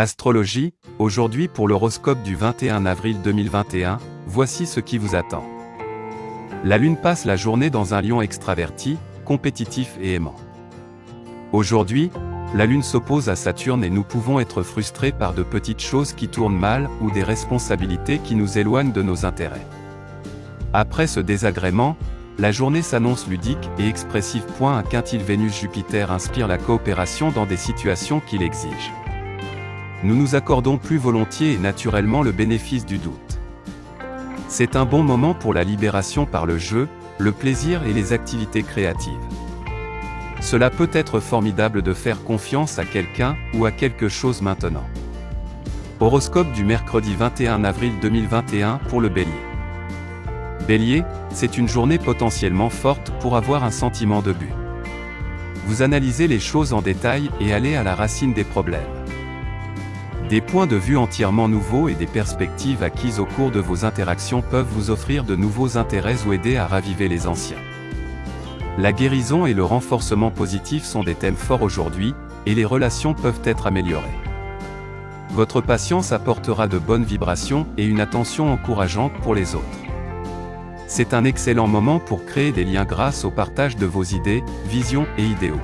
Astrologie, aujourd'hui pour l'horoscope du 21 avril 2021, voici ce qui vous attend. La Lune passe la journée dans un lion extraverti, compétitif et aimant. Aujourd'hui, la Lune s'oppose à Saturne et nous pouvons être frustrés par de petites choses qui tournent mal ou des responsabilités qui nous éloignent de nos intérêts. Après ce désagrément, la journée s'annonce ludique et expressive. Un quintile Vénus-Jupiter inspire la coopération dans des situations qui l'exigent. Nous nous accordons plus volontiers et naturellement le bénéfice du doute. C'est un bon moment pour la libération par le jeu, le plaisir et les activités créatives. Cela peut être formidable de faire confiance à quelqu'un ou à quelque chose maintenant. Horoscope du mercredi 21 avril 2021 pour le Bélier. Bélier, c'est une journée potentiellement forte pour avoir un sentiment de but. Vous analysez les choses en détail et allez à la racine des problèmes. Des points de vue entièrement nouveaux et des perspectives acquises au cours de vos interactions peuvent vous offrir de nouveaux intérêts ou aider à raviver les anciens. La guérison et le renforcement positif sont des thèmes forts aujourd'hui, et les relations peuvent être améliorées. Votre patience apportera de bonnes vibrations et une attention encourageante pour les autres. C'est un excellent moment pour créer des liens grâce au partage de vos idées, visions et idéaux.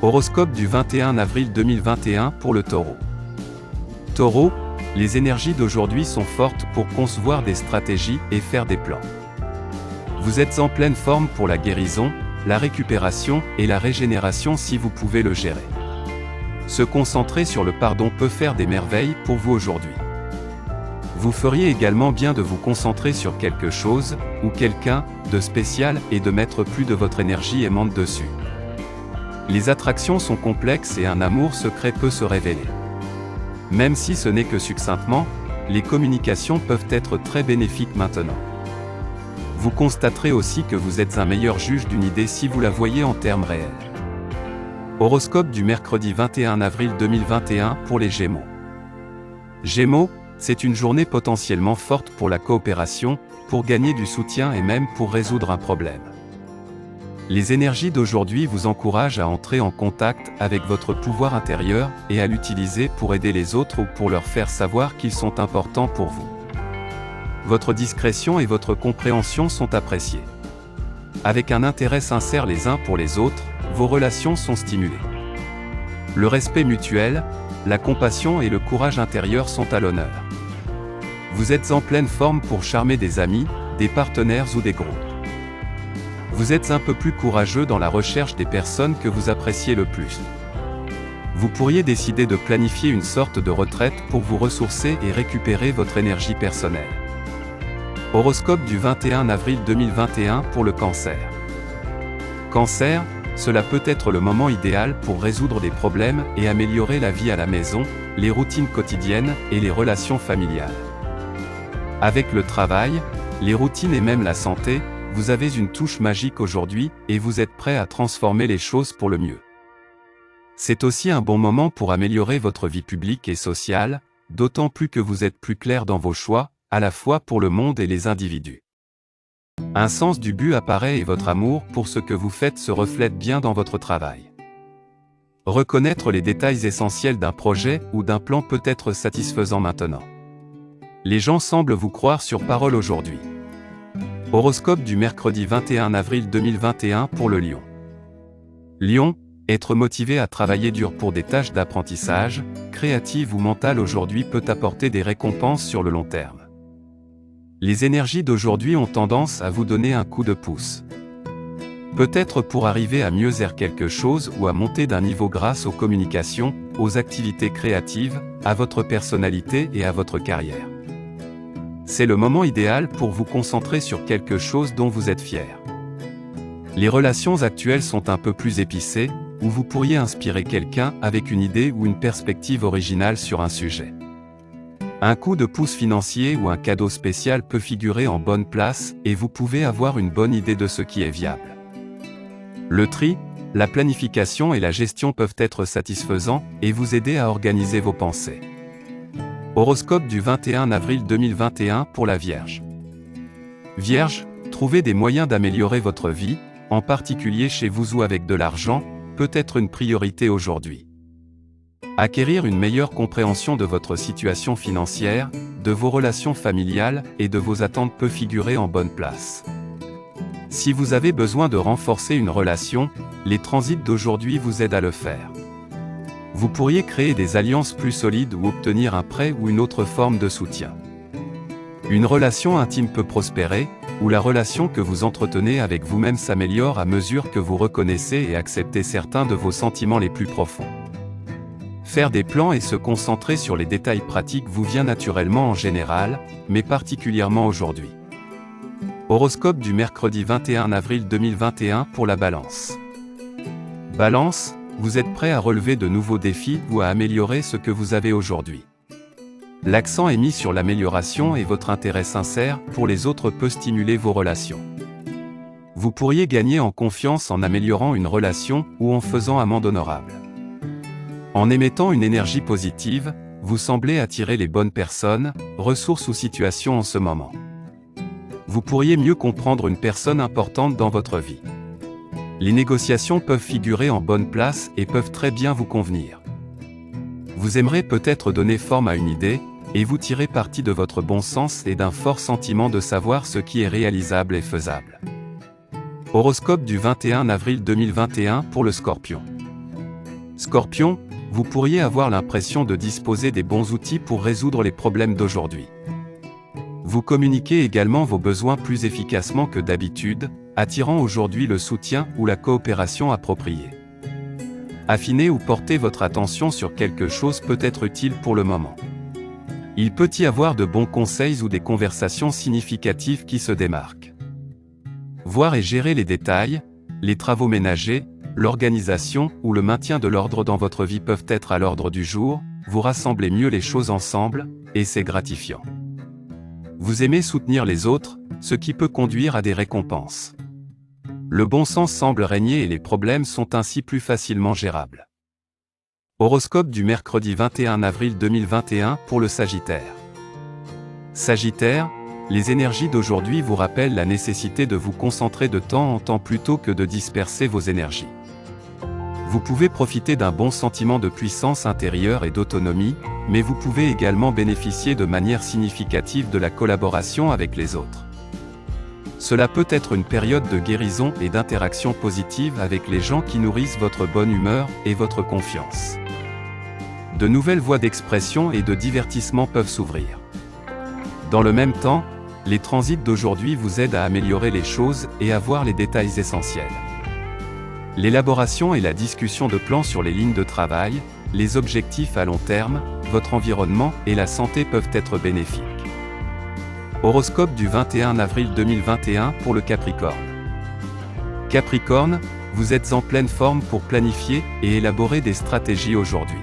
Horoscope du 21 avril 2021 pour le Taureau. Taureau, les énergies d'aujourd'hui sont fortes pour concevoir des stratégies et faire des plans. Vous êtes en pleine forme pour la guérison, la récupération et la régénération si vous pouvez le gérer. Se concentrer sur le pardon peut faire des merveilles pour vous aujourd'hui. Vous feriez également bien de vous concentrer sur quelque chose, ou quelqu'un, de spécial et de mettre plus de votre énergie aimante dessus. Les attractions sont complexes et un amour secret peut se révéler. Même si ce n'est que succinctement, les communications peuvent être très bénéfiques maintenant. Vous constaterez aussi que vous êtes un meilleur juge d'une idée si vous la voyez en termes réels. Horoscope du mercredi 21 avril 2021 pour les Gémeaux. Gémeaux, c'est une journée potentiellement forte pour la coopération, pour gagner du soutien et même pour résoudre un problème. Les énergies d'aujourd'hui vous encouragent à entrer en contact avec votre pouvoir intérieur et à l'utiliser pour aider les autres ou pour leur faire savoir qu'ils sont importants pour vous. Votre discrétion et votre compréhension sont appréciées. Avec un intérêt sincère les uns pour les autres, vos relations sont stimulées. Le respect mutuel, la compassion et le courage intérieur sont à l'honneur. Vous êtes en pleine forme pour charmer des amis, des partenaires ou des groupes. Vous êtes un peu plus courageux dans la recherche des personnes que vous appréciez le plus. Vous pourriez décider de planifier une sorte de retraite pour vous ressourcer et récupérer votre énergie personnelle. Horoscope du 21 avril 2021 pour le Cancer. Cancer, cela peut être le moment idéal pour résoudre des problèmes et améliorer la vie à la maison, les routines quotidiennes et les relations familiales. Avec le travail, les routines et même la santé, vous avez une touche magique aujourd'hui et vous êtes prêt à transformer les choses pour le mieux. C'est aussi un bon moment pour améliorer votre vie publique et sociale, d'autant plus que vous êtes plus clair dans vos choix, à la fois pour le monde et les individus. Un sens du but apparaît et votre amour pour ce que vous faites se reflète bien dans votre travail. Reconnaître les détails essentiels d'un projet ou d'un plan peut être satisfaisant maintenant. Les gens semblent vous croire sur parole aujourd'hui. Horoscope du mercredi 21 avril 2021 pour le Lion. Lion, être motivé à travailler dur pour des tâches d'apprentissage, créatives ou mentales aujourd'hui peut apporter des récompenses sur le long terme. Les énergies d'aujourd'hui ont tendance à vous donner un coup de pouce. Peut-être pour arriver à mieux faire quelque chose ou à monter d'un niveau grâce aux communications, aux activités créatives, à votre personnalité et à votre carrière. C'est le moment idéal pour vous concentrer sur quelque chose dont vous êtes fier. Les relations actuelles sont un peu plus épicées, où vous pourriez inspirer quelqu'un avec une idée ou une perspective originale sur un sujet. Un coup de pouce financier ou un cadeau spécial peut figurer en bonne place et vous pouvez avoir une bonne idée de ce qui est viable. Le tri, la planification et la gestion peuvent être satisfaisants et vous aider à organiser vos pensées. Horoscope du 21 avril 2021 pour la Vierge. Vierge, trouvez des moyens d'améliorer votre vie, en particulier chez vous ou avec de l'argent, peut être une priorité aujourd'hui. Acquérir une meilleure compréhension de votre situation financière, de vos relations familiales et de vos attentes peut figurer en bonne place. Si vous avez besoin de renforcer une relation, les transits d'aujourd'hui vous aident à le faire. Vous pourriez créer des alliances plus solides ou obtenir un prêt ou une autre forme de soutien. Une relation intime peut prospérer, ou la relation que vous entretenez avec vous-même s'améliore à mesure que vous reconnaissez et acceptez certains de vos sentiments les plus profonds. Faire des plans et se concentrer sur les détails pratiques vous vient naturellement en général, mais particulièrement aujourd'hui. Horoscope du mercredi 21 avril 2021 pour la Balance. Balance, vous êtes prêt à relever de nouveaux défis ou à améliorer ce que vous avez aujourd'hui. L'accent est mis sur l'amélioration et votre intérêt sincère pour les autres peut stimuler vos relations. Vous pourriez gagner en confiance en améliorant une relation ou en faisant amende honorable. En émettant une énergie positive, vous semblez attirer les bonnes personnes, ressources ou situations en ce moment. Vous pourriez mieux comprendre une personne importante dans votre vie. Les négociations peuvent figurer en bonne place et peuvent très bien vous convenir. Vous aimerez peut-être donner forme à une idée, et vous tirez parti de votre bon sens et d'un fort sentiment de savoir ce qui est réalisable et faisable. Horoscope du 21 avril 2021 pour le Scorpion. Scorpion, vous pourriez avoir l'impression de disposer des bons outils pour résoudre les problèmes d'aujourd'hui. Vous communiquez également vos besoins plus efficacement que d'habitude, attirant aujourd'hui le soutien ou la coopération appropriée. Affiner ou porter votre attention sur quelque chose peut être utile pour le moment. Il peut y avoir de bons conseils ou des conversations significatives qui se démarquent. Voir et gérer les détails, les travaux ménagers, l'organisation ou le maintien de l'ordre dans votre vie peuvent être à l'ordre du jour, vous rassemblez mieux les choses ensemble, et c'est gratifiant. Vous aimez soutenir les autres, ce qui peut conduire à des récompenses. Le bon sens semble régner et les problèmes sont ainsi plus facilement gérables. Horoscope du mercredi 21 avril 2021 pour le Sagittaire. Sagittaire, les énergies d'aujourd'hui vous rappellent la nécessité de vous concentrer de temps en temps plutôt que de disperser vos énergies. Vous pouvez profiter d'un bon sentiment de puissance intérieure et d'autonomie, mais vous pouvez également bénéficier de manière significative de la collaboration avec les autres. Cela peut être une période de guérison et d'interaction positive avec les gens qui nourrissent votre bonne humeur et votre confiance. De nouvelles voies d'expression et de divertissement peuvent s'ouvrir. Dans le même temps, les transits d'aujourd'hui vous aident à améliorer les choses et à voir les détails essentiels. L'élaboration et la discussion de plans sur les lignes de travail, les objectifs à long terme, votre environnement et la santé peuvent être bénéfiques. Horoscope du 21 avril 2021 pour le Capricorne. Capricorne, vous êtes en pleine forme pour planifier et élaborer des stratégies aujourd'hui.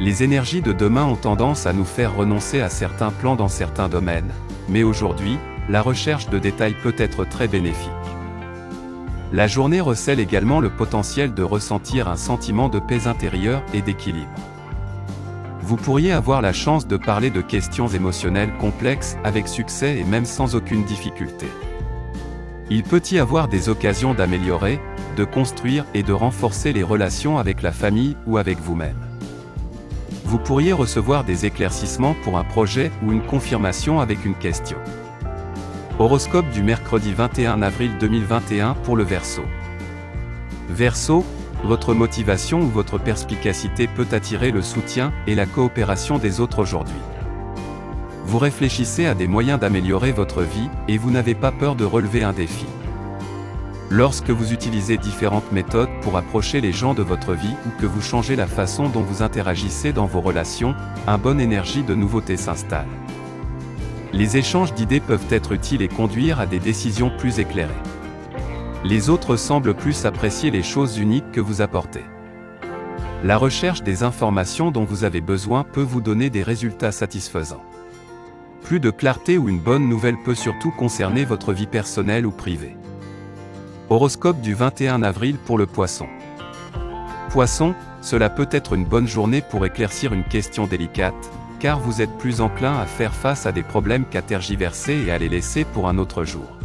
Les énergies de demain ont tendance à nous faire renoncer à certains plans dans certains domaines, mais aujourd'hui, la recherche de détails peut être très bénéfique. La journée recèle également le potentiel de ressentir un sentiment de paix intérieure et d'équilibre. Vous pourriez avoir la chance de parler de questions émotionnelles complexes avec succès et même sans aucune difficulté. Il peut y avoir des occasions d'améliorer, de construire et de renforcer les relations avec la famille ou avec vous-même. Vous pourriez recevoir des éclaircissements pour un projet ou une confirmation avec une question. Horoscope du mercredi 21 avril 2021 pour le Verseau. Verseau, votre motivation ou votre perspicacité peut attirer le soutien et la coopération des autres aujourd'hui. Vous réfléchissez à des moyens d'améliorer votre vie et vous n'avez pas peur de relever un défi. Lorsque vous utilisez différentes méthodes pour approcher les gens de votre vie ou que vous changez la façon dont vous interagissez dans vos relations, une bonne énergie de nouveauté s'installe. Les échanges d'idées peuvent être utiles et conduire à des décisions plus éclairées. Les autres semblent plus apprécier les choses uniques que vous apportez. La recherche des informations dont vous avez besoin peut vous donner des résultats satisfaisants. Plus de clarté ou une bonne nouvelle peut surtout concerner votre vie personnelle ou privée. Horoscope du 21 avril pour le Poisson. Poisson, cela peut être une bonne journée pour éclaircir une question délicate, car vous êtes plus enclin à faire face à des problèmes qu'à tergiverser et à les laisser pour un autre jour.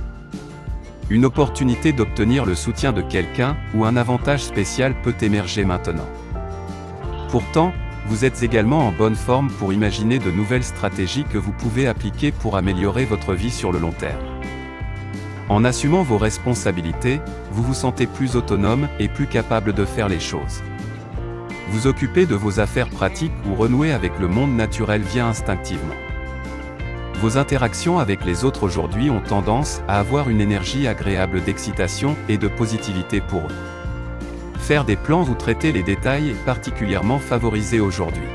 Une opportunité d'obtenir le soutien de quelqu'un ou un avantage spécial peut émerger maintenant. Pourtant, vous êtes également en bonne forme pour imaginer de nouvelles stratégies que vous pouvez appliquer pour améliorer votre vie sur le long terme. En assumant vos responsabilités, vous vous sentez plus autonome et plus capable de faire les choses. Vous occupez de vos affaires pratiques ou renouer avec le monde naturel vient instinctivement. Vos interactions avec les autres aujourd'hui ont tendance à avoir une énergie agréable d'excitation et de positivité pour eux. Faire des plans ou traiter les détails est particulièrement favorisé aujourd'hui.